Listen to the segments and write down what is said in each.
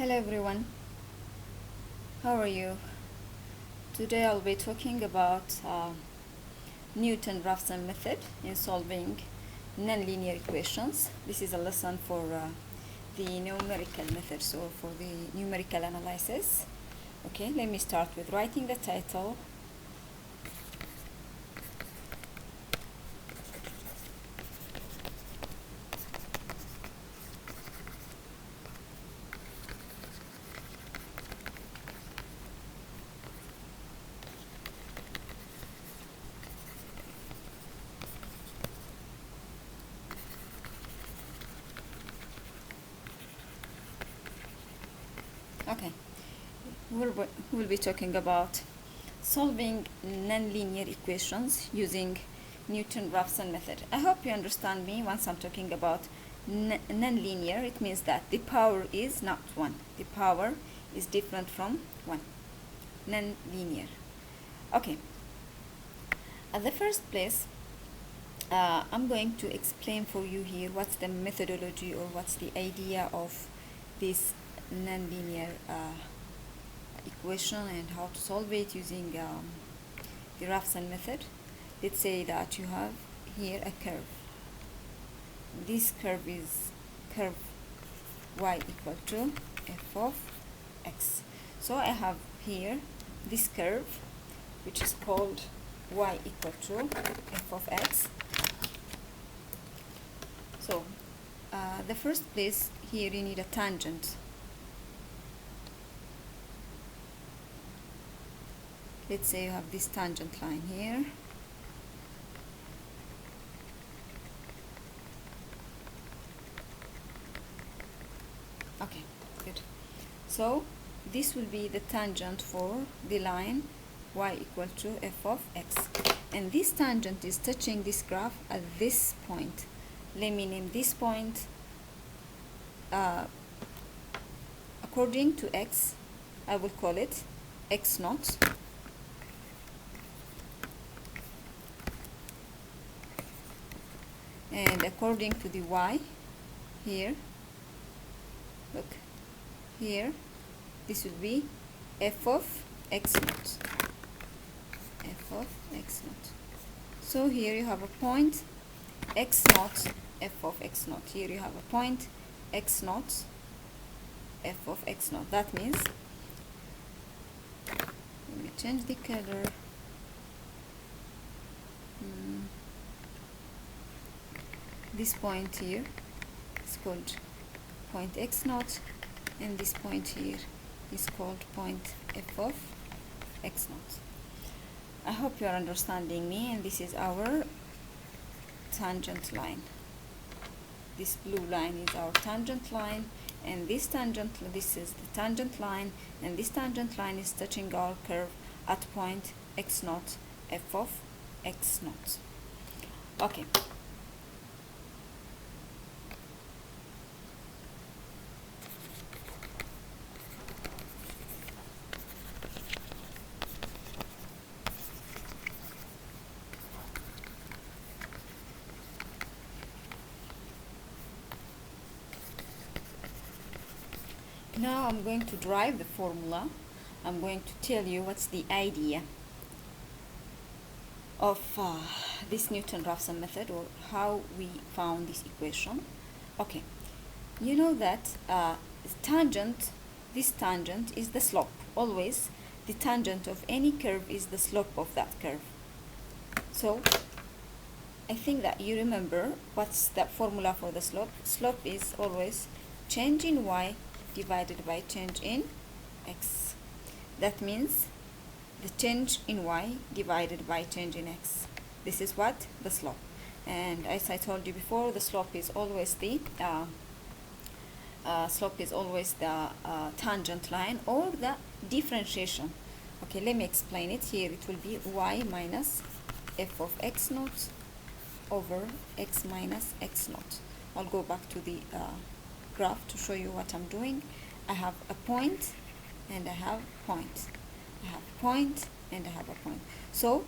Hello everyone, how are you? Today I'll be talking about Newton-Raphson method in solving nonlinear equations. This is a lesson for the numerical methods or for the numerical analysis. Okay, let me start with writing the title. Okay, we'll be talking about solving nonlinear equations using Newton-Raphson method. I hope you understand me. Once I'm talking about nonlinear, it means that the power is not 1. The power is different from 1. Nonlinear. Okay. At the first place, I'm going to explain for you here what's the methodology or what's the idea of this nonlinear equation and how to solve it using the raphson method. Let's say that you have here a curve. This curve is curve y equal to f of x. So I have here this curve which is called y equal to f of x. So the first place here you need a tangent. Let's say you have this tangent line here. Okay, good. So this will be the tangent for the line y equal to f of x. And this tangent is touching this graph at this point. Let me name this point according to x, I will call it x naught. And according to the y here, look here, this will be f of x naught. F of x naught. So here you have a point x naught f of x naught. Here you have a point x naught f of x naught. That means, let me change the color. This point here is called point x naught, and this point here is called point f of x naught. I hope you are understanding me, and this is our tangent line. This blue line is our tangent line, and this is the tangent line, and this tangent line is touching our curve at point x naught f of x naught. Okay. Now I'm going to derive the formula. I'm going to tell you what's the idea of this Newton-Raphson method, or how we found this equation. Okay, you know that this tangent is the slope. Always the tangent of any curve is the slope of that curve. So I think that you remember what's the formula for the slope. Slope is always change in y divided by change in x. That means the change in y divided by change in x. This is what the slope. And as I told you before, the slope is always the tangent line or the differentiation. Okay, let me explain it. Here it will be y minus f of x naught over x minus x naught. I'll go back to the graph to show you what I'm doing. I have a point and I have point. I have point and I have a point. So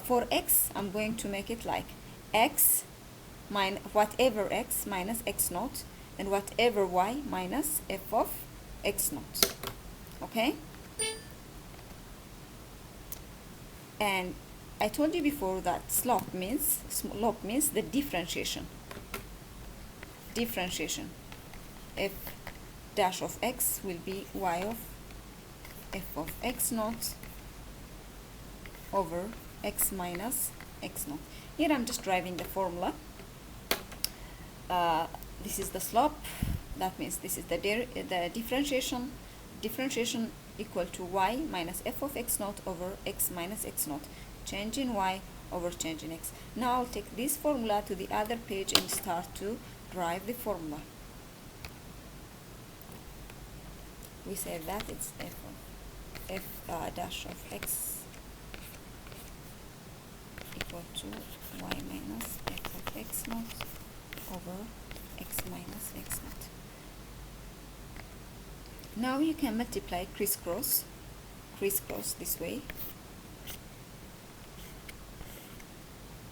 for x, I'm going to make it like x minus whatever x minus x naught, and whatever y minus f of x naught. Okay, and I told you before that slope means the differentiation. F dash of x will be y of f of x naught over x minus x naught. Here I'm just driving the formula. This is the slope. That means this is the differentiation. Differentiation equal to y minus f of x naught over x minus x naught. Change in y over change in x. Now I'll take this formula to the other page and start to drive the formula. We say that it's f dash of x equal to y minus f of x naught over x minus x naught. Now you can multiply crisscross this way,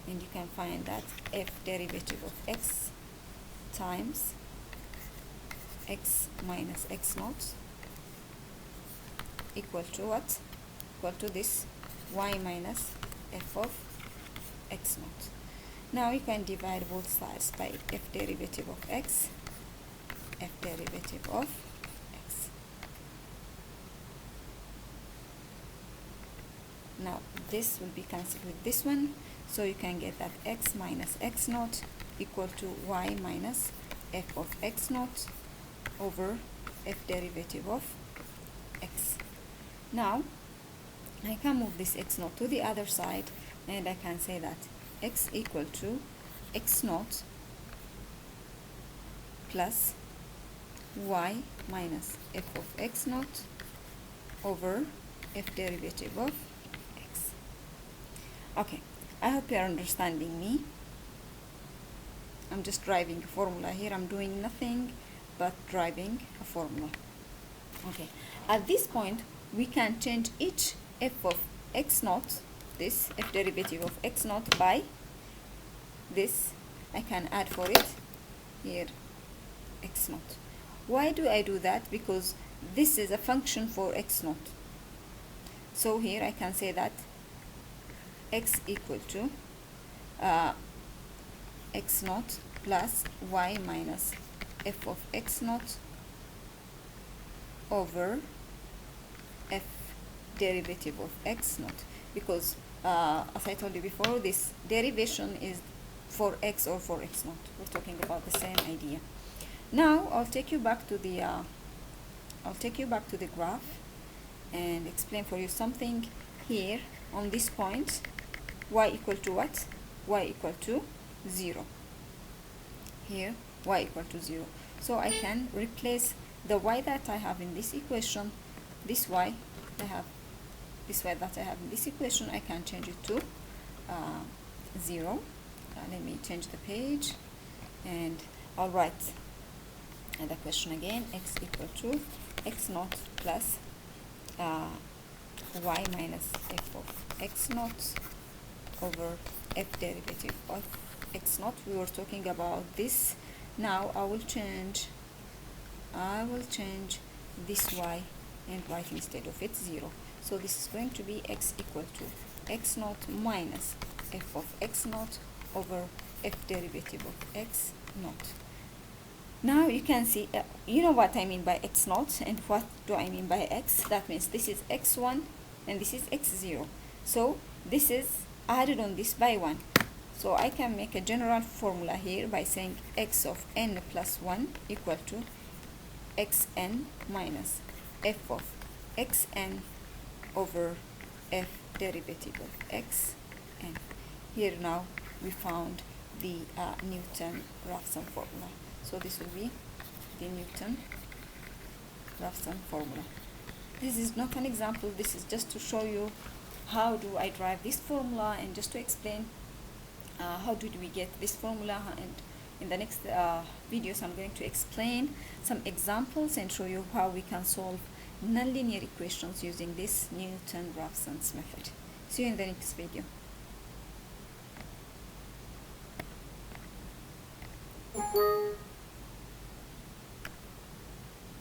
and you can find that f derivative of x times x minus x naught equal to what? Equal to this y minus f of x naught. Now you can divide both sides by f derivative of x, f derivative of x. Now this will be cancelled with this one, so you can get that x minus x naught equal to y minus f of x naught over f derivative of x. Now I can move this x naught to the other side, and I can say that x equal to x naught plus y minus f of x naught over f derivative of x. Okay, I hope you are understanding me. I'm just driving a formula here. I'm doing nothing but driving a formula. Okay, at this point we can change each f of x naught, this f derivative of x naught, by this. I can add for it here x naught. Why do I do that? Because this is a function for x naught. So here I can say that x equal to x naught plus y minus f of x naught over f derivative of x naught, because as I told you before, this derivation is for x or for x naught. We're talking about the same idea. Now I'll take you back to the graph and explain for you something here on this point. Y equal to what? Y equal to 0. Here y equal to 0. So I can replace the y that I have in this equation, this y that I have in this equation, I can change it to 0. Let me change the page, and I'll write the question again. X equal to x naught plus y minus f of x naught over f derivative of x naught. We were talking about this. Now I will change this y and write instead of it 0. So this is going to be x equal to x naught minus f of x naught over f derivative of x naught. Now you can see, you know what I mean by x naught and what do I mean by x. That means this is x1 and this is x0. So this is added on this by 1. So I can make a general formula here by saying x of n plus 1 equal to xn minus f of xn over f derivative of xn. Here now we found the Newton-Raphson formula. So this will be the Newton-Raphson formula. This is not an example. This is just to show you how do I drive this formula, and just to explain how did we get this formula. And in the next videos I'm going to explain some examples and show you how we can solve nonlinear equations using this Newton-Raphson's method. See you in the next video.